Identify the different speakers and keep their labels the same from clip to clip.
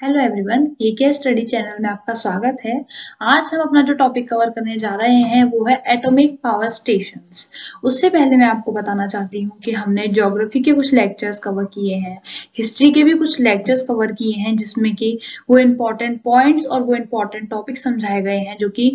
Speaker 1: Hello everyone, एके study channel में आपका स्वागत है। आज हम अपना जो टॉपिक कवर करने जा रहे हैं वो है एटॉमिक पावर स्टेशंस। उससे पहले मैं आपको बताना चाहती हूँ कि हमने ज्योग्राफी के कुछ लेक्चर्स कवर किए हैं, हिस्ट्री के भी कुछ लेक्चर्स कवर किए हैं जिसमें कि वो इम्पोर्टेंट पॉइंट्स और वो इम्पोर्टेंट टॉपिक समझाए गए हैं जो कि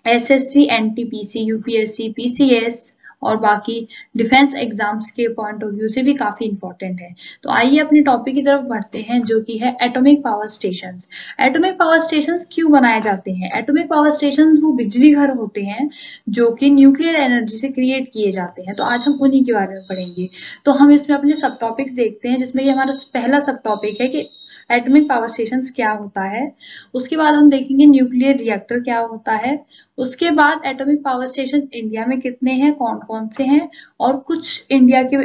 Speaker 1: एसएससी, एनटीपीसी, यूपीएससी, पीसीएस और बाकी डिफेंस एग्जाम्स के पॉइंट ऑफ व्यू से भी काफी इंपॉर्टेंट है। तो आइए अपने टॉपिक की तरफ बढ़ते हैं जो कि है atomic power stations. Atomic power stations क्यों बनाए जाते हैं? एटॉमिक पावर स्टेशंस वो बिजली घर होते हैं जो कि न्यूक्लियर एनर्जी से क्रिएट किए जाते हैं। तो आज हम उन्हीं के बारे में पढ़ेंगे। तो हम इसमें अपने सब टॉपिक्स देखते हैं जिसमें ये हमारा पहला सब टॉपिक है कि एटॉमिक पावर स्टेशंस क्या होता है। उसके बाद हम देखेंगे न्यूक्लियर रिएक्टर क्या होता है। उसके बाद एटॉमिक पावर स्टेशन इंडिया में कितने हैं, कौन कौन से हैं, और कुछ इंडिया के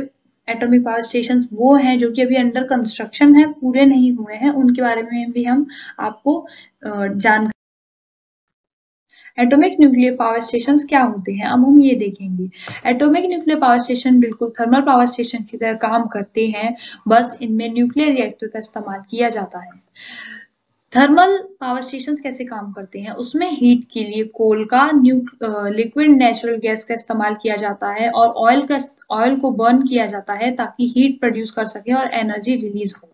Speaker 1: एटॉमिक पावर स्टेशन वो हैं जो कि अभी अंडर कंस्ट्रक्शन है, पूरे नहीं हुए हैं, उनके बारे में भी हम आपको जानकारी। एटॉमिक न्यूक्लियर पावर स्टेशन क्या होते हैं अब हम ये देखेंगे। एटॉमिक न्यूक्लियर पावर स्टेशन बिल्कुल थर्मल पावर स्टेशन की तरह काम करते हैं, बस इनमें न्यूक्लियर रिएक्टर का इस्तेमाल किया जाता है। थर्मल पावर स्टेशन कैसे काम करते हैं? उसमें हीट के लिए कोल का लिक्विड नेचुरल गैस का इस्तेमाल किया जाता है और ऑयल को बर्न किया जाता है ताकि हीट प्रोड्यूस कर सके और एनर्जी रिलीज हो।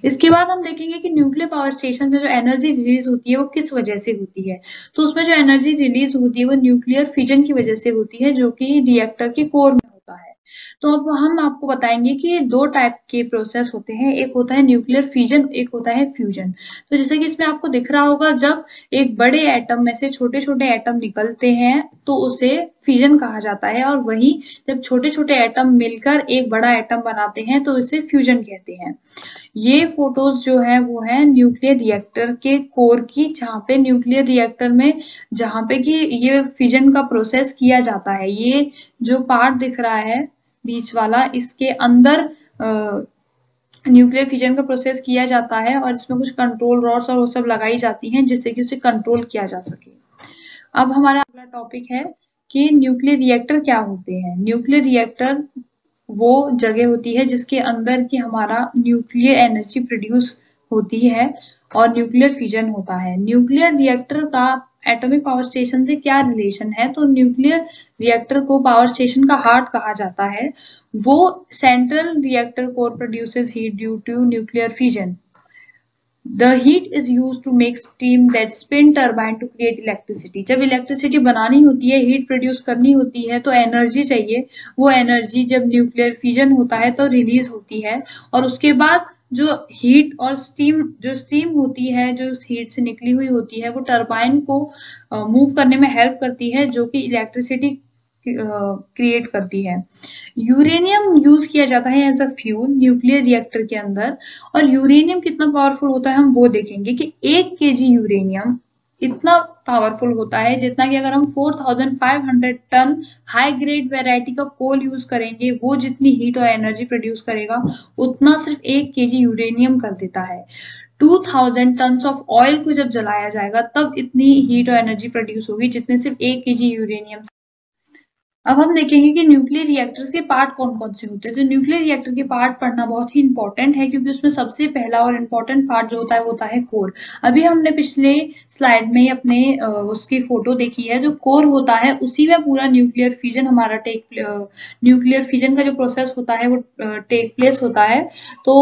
Speaker 1: इसके बाद हम देखेंगे कि न्यूक्लियर पावर स्टेशन में जो एनर्जी रिलीज होती है वो किस वजह से होती है। तो उसमें जो एनर्जी रिलीज होती है वो न्यूक्लियर फिजन की वजह से होती है जो कि रिएक्टर के कोर में होता है। तो अब हम आपको बताएंगे कि दो टाइप के प्रोसेस होते हैं, एक होता है न्यूक्लियर फिजन, एक होता है फ्यूजन। तो जैसे कि इसमें आपको दिख रहा होगा, जब एक बड़े एटम में से छोटे छोटे एटम निकलते हैं तो उसे फिजन कहा जाता है, और वही जब छोटे छोटे एटम मिलकर एक बड़ा एटम बनाते हैं तो इसे फ्यूजन कहते हैं। ये फोटोज जो है वो है न्यूक्लियर रिएक्टर के कोर की, जहाँ पे न्यूक्लियर रिएक्टर में जहाँ पे कि ये फिजन का प्रोसेस किया जाता है। ये जो पार्ट दिख रहा है बीच वाला, इसके अंदर न्यूक्लियर फिजन का प्रोसेस किया जाता है और इसमें कुछ कंट्रोल रॉड्स और वो सब लगाई जाती हैं जिससे कि उसे कंट्रोल किया जा सके। अब हमारा अगला टॉपिक है कि न्यूक्लियर रिएक्टर क्या होते हैं। न्यूक्लियर रिएक्टर वो जगह होती है जिसके अंदर की हमारा न्यूक्लियर एनर्जी प्रोड्यूस होती है और न्यूक्लियर फिजन होता है। न्यूक्लियर रिएक्टर का एटॉमिक पावर स्टेशन से क्या रिलेशन है? तो न्यूक्लियर रिएक्टर को पावर स्टेशन का हार्ट कहा जाता है। वो central reactor core produces heat due to nuclear fission. The heat is used to make steam that spin turbine to create electricity। जब इलेक्ट्रिसिटी बनानी होती है, हीट प्रोड्यूस करनी होती है तो एनर्जी चाहिए। वो एनर्जी जब न्यूक्लियर फिजन होता है तो रिलीज होती है, और उसके बाद जो हीट और स्टीम होती है, जो हीट से निकली हुई होती है, वो टरबाइन को मूव करने में हेल्प करती है जो कि इलेक्ट्रिसिटी क्रिएट करती है। यूरेनियम यूज किया जाता है as a fuel nuclear reactor के अंदर। और यूरेनियम कितना पावरफुल होता है हम वो देखेंगे कि 1 kg यूरेनियम इतना पावरफुल होता है जितना कि अगर हम 4500 टन हाई ग्रेड वेराइटी का कोल यूज करेंगे, वो जितनी हीट और एनर्जी प्रोड्यूस करेगा उतना सिर्फ 1 kg यूरेनियम कर देता है। 2000 टन ऑफ ऑयल को जब जलाया जाएगा तब इतनी हीट और एनर्जी प्रोड्यूस होगी जितने सिर्फ 1 kg यूरेनियम। अब हम देखेंगे कि न्यूक्लियर रिएक्टर्स के पार्ट कौन कौन से होते हैं। तो न्यूक्लियर रिएक्टर के पार्ट पढ़ना बहुत ही इंपॉर्टेंट है क्योंकि उसमें सबसे पहला और इम्पोर्टेंट पार्ट जो होता है वो होता है कोर। अभी हमने पिछले स्लाइड में अपने उसकी फोटो देखी है। जो कोर होता है उसी में पूरा न्यूक्लियर फिजन हमारा न्यूक्लियर फिजन का जो प्रोसेस होता है वो टेक प्लेस होता है। तो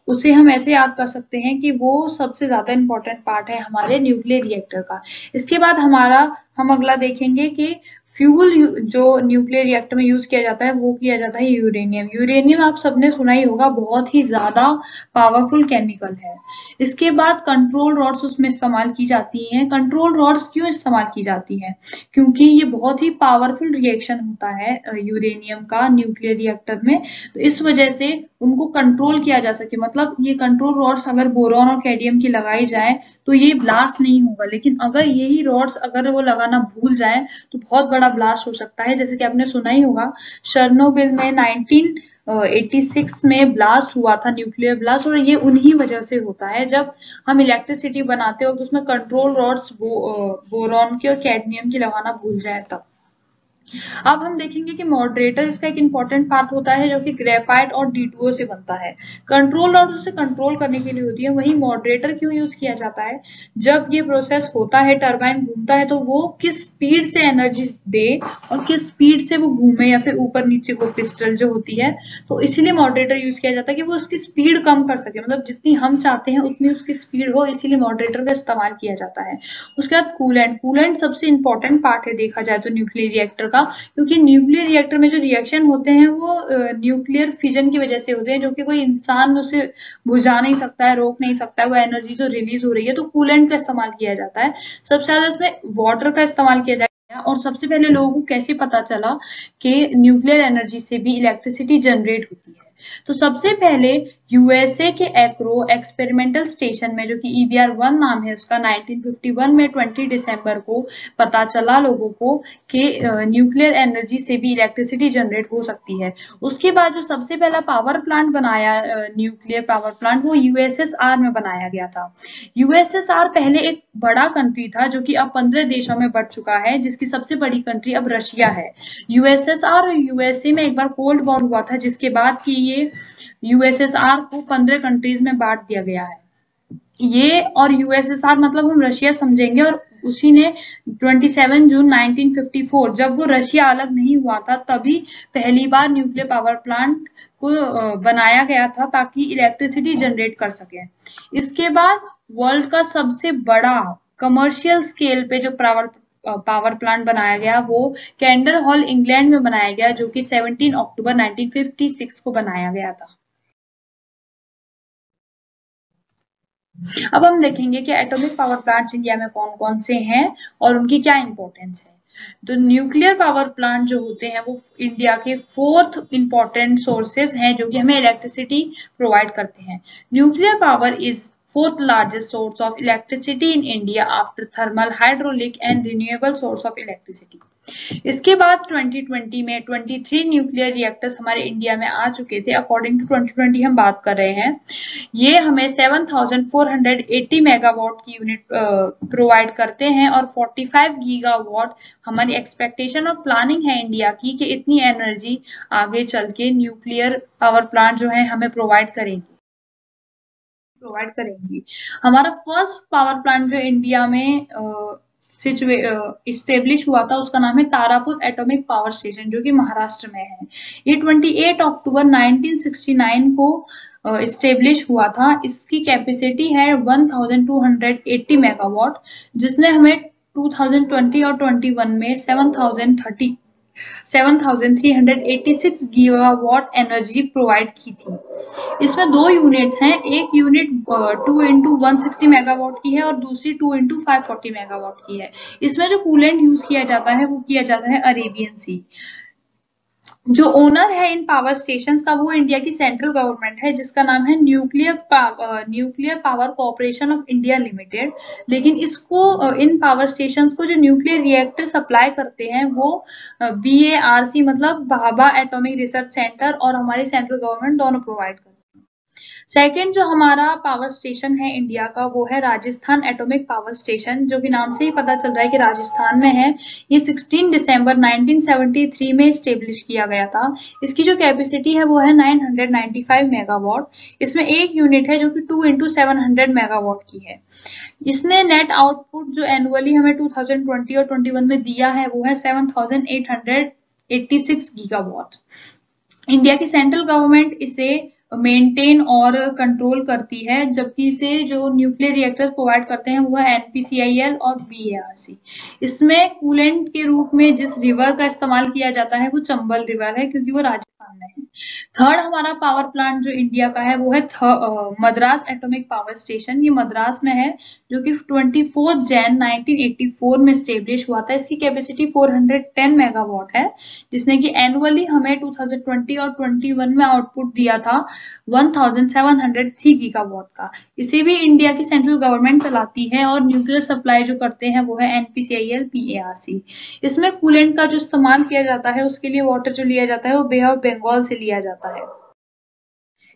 Speaker 1: उसे हम ऐसे याद कर सकते हैं कि वो सबसे ज्यादा इंपॉर्टेंट पार्ट है हमारे न्यूक्लियर रिएक्टर का। इसके बाद हम अगला देखेंगे कि फ्यूल जो न्यूक्लियर रिएक्टर में यूज किया जाता है वो किया जाता है यूरेनियम। यूरेनियम आप सबने सुना ही होगा, बहुत ही ज्यादा पावरफुल केमिकल है। इसके बाद कंट्रोल रॉड्स उसमें इस्तेमाल की जाती हैं। कंट्रोल रॉड्स क्यों इस्तेमाल की जाती हैं? क्योंकि ये बहुत ही पावरफुल रिएक्शन होता है यूरेनियम का न्यूक्लियर रिएक्टर में, तो इस वजह से उनको कंट्रोल किया जा सके। मतलब ये कंट्रोल रॉड्स अगर बोरॉन और कैडमियम की लगाई जाए तो ये ब्लास्ट नहीं होगा, लेकिन अगर यही रॉड्स अगर वो लगाना भूल जाए तो बहुत बड़ा ब्लास्ट हो सकता है। जैसे कि आपने सुना ही होगा, शर्नोबिल में 1986 में ब्लास्ट हुआ था, न्यूक्लियर ब्लास्ट, और ये उन्हीं वजह से होता है। जब हम इलेक्ट्रिसिटी बनाते हो तो उसमें कंट्रोल रॉड्स बोरॉन की और कैडमियम की लगाना भूल जाए तब। अब हम देखेंगे कि मॉडरेटर इसका एक इम्पॉर्टेंट पार्ट होता है जो कि ग्रेफाइट और D2O से बनता है। कंट्रोल और उसे कंट्रोल करने के लिए होती है। वही मॉडरेटर क्यों यूज किया जाता है? जब ये प्रोसेस होता है, टरबाइन घूमता है, तो वो किस स्पीड से एनर्जी दे और किस स्पीड से वो घूमे या फिर ऊपर नीचे वो पिस्टल जो होती है, तो इसीलिए मॉडरेटर यूज किया जाता है कि वो उसकी स्पीड कम कर सके, मतलब जितनी हम चाहते हैं उतनी उसकी स्पीड हो, इसीलिए मॉडरेटर का इस्तेमाल किया जाता है। उसके बाद कूलेंट। कूलेंट सबसे इंपॉर्टेंट पार्ट है देखा जाए तो न्यूक्लियर रिएक्टर का, क्योंकि न्यूक्लियर रिएक्टर में जो रिएक्शन होते हैं वो न्यूक्लियर फिजन की वजह से होते हैं, जो कि कोई इंसान उसे बुझा नहीं सकता है, रोक नहीं सकता है, वो एनर्जी जो रिलीज हो रही है, तो कूलेंट का इस्तेमाल किया जाता है। सबसे ज्यादा इसमें वाटर का इस्तेमाल किया जाता है। और सबसे पहले लोगों को कैसे पता चला कि न्यूक्लियर एनर्जी से भी इलेक्ट्रिसिटी जनरेट होती है? तो सबसे पहले यूएसए के एक्रो एक्सपेरिमेंटल स्टेशन में, जो कि EBR-1 नाम है उसका, 1951 में 20 दिसंबर को पता चला लोगों को कि न्यूक्लियर एनर्जी से भी इलेक्ट्रिसिटी जनरेट हो सकती है। उसके बाद जो सबसे पहला पावर प्लांट बनाया, न्यूक्लियर पावर प्लांट, वो यूएसएसआर में बनाया गया था। यूएसएसआर पहले एक बड़ा कंट्री था जो कि अब 15 देशों में बढ़ चुका है, जिसकी सबसे बड़ी कंट्री अब रशिया है। यूएसएसआर और यूएसए में एक बार कोल्ड वॉर हुआ था, जिसके बाद की ये यूएसएसआर को 15 कंट्रीज में बांट दिया गया है। ये और यूएसएसआर मतलब हम रशिया समझेंगे, और उसी ने 27 जून 1954, जब वो रशिया अलग नहीं हुआ था, तभी पहली बार न्यूक्लियर पावर प्लांट को बनाया गया था ताकि इलेक्ट्रिसिटी जनरेट कर सके। इसके बाद वर्ल्ड का सबसे बड़ा कमर्शियल स्केल पे जो पावर प्लांट बनाया गया, वो कैंडर हॉल इंग्लैंड में बनाया गया, जो कि 17 अक्टूबर 1956 को बनाया गया था। अब हम देखेंगे कि एटॉमिक पावर प्लांट्स इंडिया में कौन कौन से हैं और उनकी क्या इंपॉर्टेंस है। तो न्यूक्लियर पावर प्लांट जो होते हैं वो इंडिया के 4th इंपॉर्टेंट सोर्सेज हैं जो कि हमें इलेक्ट्रिसिटी प्रोवाइड करते हैं। Nuclear power is 4th largest source of electricity in India after thermal, hydraulic and renewable source of electricity. इसके बाद 2020 में 23 न्यूक्लियर रिएक्टर्स हमारे इंडिया में आ चुके थे। अकॉर्डिंग टू 2020 हम बात कर रहे हैं। ये हमें 7480 मेगावाट की यूनिट प्रोवाइड करते हैं, और 45 गीगावाट हमारी एक्सपेक्टेशन और प्लानिंग है इंडिया की कि इतनी एनर्जी आगे चल के न्यूक्लियर पावर प्लांट जो है हमें प्रोवाइड करेंगी। हमारा फर्स्ट पावर प्लांट जो इंडिया में इस्टेब्लिश हुआ था, उसका नाम है तारापुर एटॉमिक पावर स्टेशन, जो कि महाराष्ट्र में है। ये 28 अक्टूबर 1969 को इस्टेब्लिश हुआ था। इसकी कैपेसिटी है 1280 मेगावाट, जिसने हमें 2020 और 21 में 7386 गीगावाट एनर्जी प्रोवाइड की थी। इसमें दो यूनिट हैं, एक यूनिट 2 इंटू 160 मेगावाट की है और दूसरी 2 इंटू 540 मेगावाट की है। इसमें जो कूलेंट यूज किया जाता है वो किया जाता है अरेबियन सी। जो ओनर है इन पावर स्टेशंस का, वो इंडिया की सेंट्रल गवर्नमेंट है, जिसका नाम है nuclear power corporation of India limited. लेकिन इसको इन पावर स्टेशंस को जो न्यूक्लियर रिएक्टर सप्लाई करते हैं वो BARC मतलब भाभा एटॉमिक रिसर्च सेंटर और हमारी सेंट्रल गवर्नमेंट दोनों प्रोवाइड करते हैं। सेकेंड जो हमारा पावर स्टेशन है इंडिया का, वो है राजस्थान एटॉमिक पावर स्टेशन, जो कि नाम से ही पता चल रहा है कि राजस्थान में है। ये 16 दिसंबर 1973 में स्टेब्लिश किया गया था। इसकी जो कैपेसिटी है वो है 995 मेगावाट। इसमें एक यूनिट है जो कि 2 इंटू 700 मेगावाट की है। इसने नेट आउटपुट जो एनुअली हमें 2020 और 21 में दिया है वो है 7886 गीगावाट। इंडिया की सेंट्रल गवर्नमेंट इसे मेंटेन और कंट्रोल करती है, जबकि इसे जो न्यूक्लियर रिएक्टर प्रोवाइड करते हैं वो है NPCIL और BARC। इसमें कूलेंट के रूप में जिस रिवर का इस्तेमाल किया जाता है वो चंबल रिवर है, क्योंकि वो राजस्थान में है। थर्ड हमारा पावर प्लांट जो इंडिया का है वो है मद्रास एटॉमिक पावर स्टेशन। ये मद्रास में है, जो कि 24 जैन 1984 में स्टेब्लिश हुआ था। इसकी कैपेसिटी 410 मेगावाट है, जिसने कि एनुअली हमें 2020 और 21 में आउटपुट दिया था 1703 गीगावाट का। इसे भी इंडिया की सेंट्रल गवर्नमेंट चलाती है, और न्यूक्लियर सप्लाई जो करते हैं वो है NPCIL BARC। इसमें कूलेंट का जो इस्तेमाल किया जाता है उसके लिए वाटर जो लिया जाता है वो बे ऑफ बंगाल से लिया जाता है।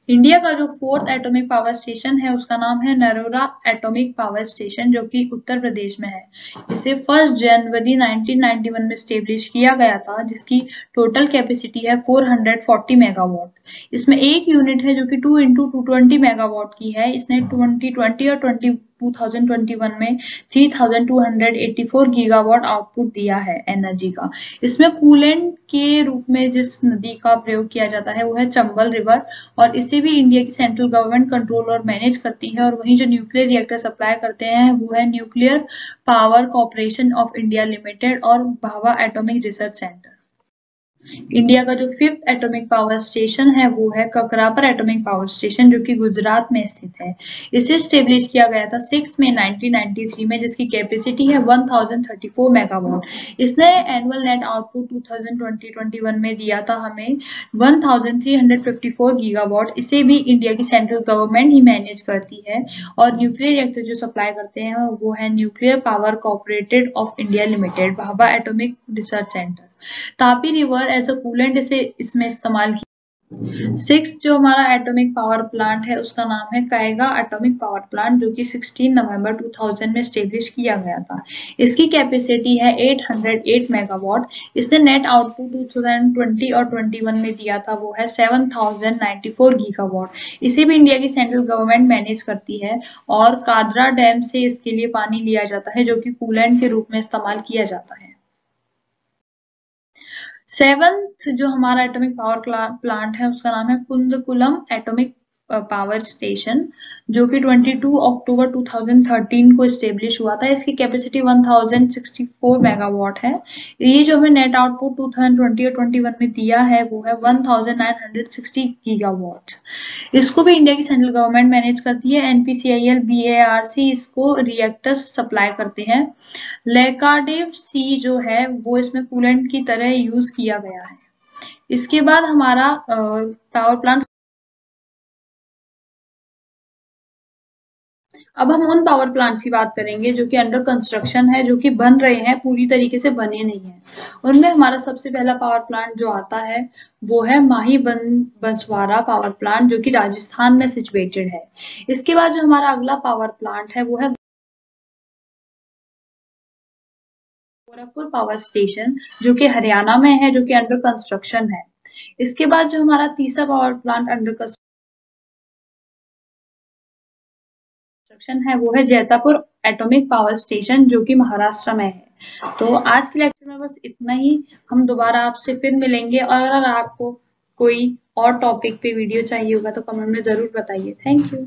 Speaker 1: इंडिया का जो 4th एटॉमिक पावर स्टेशन है उसका नाम है नरोरा एटॉमिक पावर स्टेशन, जो कि उत्तर प्रदेश में है। इसे 1 जनवरी 1991 में स्टेब्लिश किया गया था, जिसकी टोटल कैपेसिटी है 440 मेगावाट। इसमें एक यूनिट है जो कि 2 इंटू 220 मेगावाट की है। इसने 2020 और 2021 में 3284 गीगावाट आउटपुट दिया है एनर्जी का। इसमें कूलेंट के रूप में जिस नदी का प्रयोग किया जाता है वो है चंबल रिवर, और इसे भी इंडिया की सेंट्रल गवर्नमेंट कंट्रोल और मैनेज करती है। और वहीं जो न्यूक्लियर रिएक्टर सप्लाई करते हैं वो है nuclear power corporation of India limited और Bhabha atomic research centre. India का जो 5th एटॉमिक पावर स्टेशन है वो है ककरापर एटॉमिक पावर स्टेशन, जो कि गुजरात में स्थित है। इसे स्टेब्लिश किया गया था 6 मई 1993 में, जिसकी कैपेसिटी है 1034 मेगावाट। इसने एनुअल नेट आउटपुट 2020-21 में दिया था हमें 1354 गीगावाट। इसे भी इंडिया की सेंट्रल गवर्नमेंट ही मैनेज करती है। और न्यूक्लियर रिएक्टर जो सप्लाई करते हैं वो है nuclear power corporated of India limited, Bhabha atomic research centre. Tapi river as a coolant इसे इसमें इस्तेमाल किया। 6 जो हमारा एटॉमिक पावर प्लांट है उसका नाम है कायगा एटॉमिक पावर प्लांट, जो कि 16 नवंबर 2000 में स्टेब्लिश किया गया था। इसकी कैपेसिटी है 808 मेगावाट। इसने नेट आउटपुट 2020 और 21 में दिया था वो है 7094 गीगावाट। इसे भी इंडिया की सेंट्रल गवर्नमेंट मैनेज करती है। और कादरा डैम से इसके लिए पानी लिया जाता है, जो कि कूलेंट के रूप में इस्तेमाल किया जाता है। 7th जो हमारा एटॉमिक पावर प्लांट है उसका नाम है कुंदकुलम एटॉमिक पावर स्टेशन, जो कि 22 अक्टूबर 2013 को स्टेब्लिश हुआ था। इसकी कैपेसिटी 1064 मेगावाट है। ये जो हमें नेट आउटपुट 2020 और 21 में दिया है वो है 1960 गीगावाट। इसको भी इंडिया की सेंट्रल गवर्नमेंट मैनेज करती है। एनपीसीआईएल बीएआरसी इसको रिएक्टर्स सप्लाई करते हैं। लेकार्डिव सी जो है वो इसमें कूलेंट की तरह यूज किया गया है। इसके बाद हमारा पावर प्लांट। अब हम उन पावर प्लांट्स की बात करेंगे जो कि अंडर कंस्ट्रक्शन है, जो कि बन रहे हैं, पूरी तरीके से बने नहीं हैं। उनमें हमारा सबसे पहला पावर प्लांट जो आता है वो है माही बंसवाड़ा पावर प्लांट, जो कि राजस्थान में सिचुएटेड है। इसके बाद जो हमारा अगला पावर प्लांट है वो है गोरखपुर पावर स्टेशन, जो कि हरियाणा में है, जो कि अंडर कंस्ट्रक्शन है। इसके बाद जो हमारा तीसरा पावर प्लांट अंडर कंस्ट्रक्शन है वो है जैतापुर एटॉमिक पावर स्टेशन, जो कि महाराष्ट्र में है। तो आज के लेक्चर में बस इतना ही। हम दोबारा आपसे फिर मिलेंगे, और अगर आपको कोई और टॉपिक पे वीडियो चाहिए होगा तो कमेंट में जरूर बताइए। Thank you.